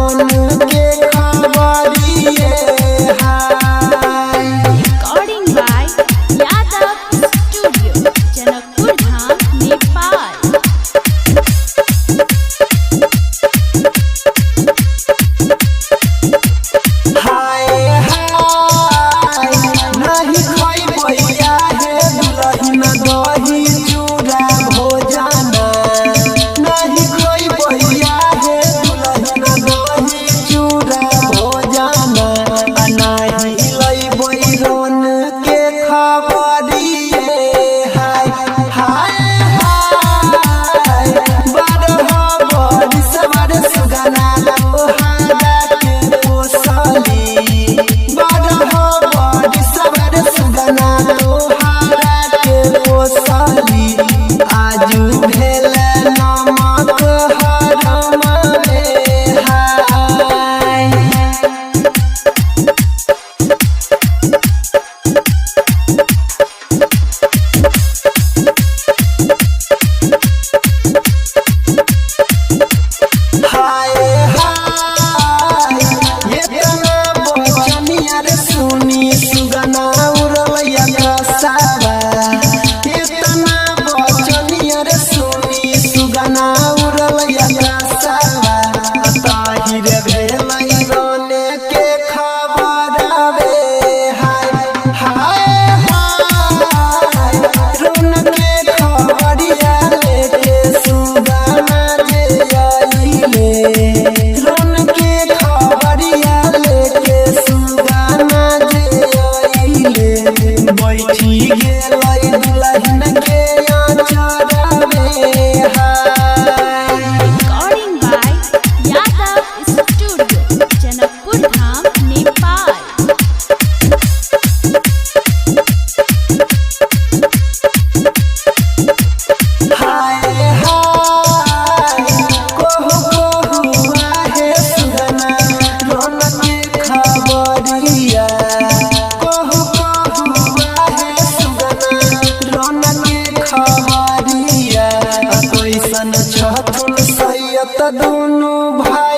रोन के खबरिए हाय। Recording by Yadav Studio, Janakpur Dham, Nepal. हाय हाय नहीं खइबैया हे दुलहिन दही चूड़ा भोजना, नहीं खइबैया हे दुलहिन दही चूड़ा भोजना, नहीं लइबै रोन के खबरिए हाय हाय हाय। बारह बरिस बड़ सुगना तोहरा के पोसली, बारह बरिस बड़ सुगना तोहरा के पोसली, आजू भेल नमक हरम में हाय। हाय हाय एतना बचनिया रे सुनी सुगना उड़लैया कसावा, एतना बचनिया रे सुनी सुगना उड़लैया कसावा, ताहिर भेलै रोने के खबरवे हाय हाय हाय। रोन के खबरिया लेके सुगना जे आइले, रोन के खबरिया लेके सुगना जे आइले, बैठी गेलै दुलहिन के आँचरवे हाय। Recording by Yadav Studio, Janakpur Dham, Nepal. हाय हाय कोहू कोहू आहे सुगना रोन के खबरिया, कोहू कोहू आहे सुगना रोन के खबरिया, कैसन छथुन सैयत दुनू भाई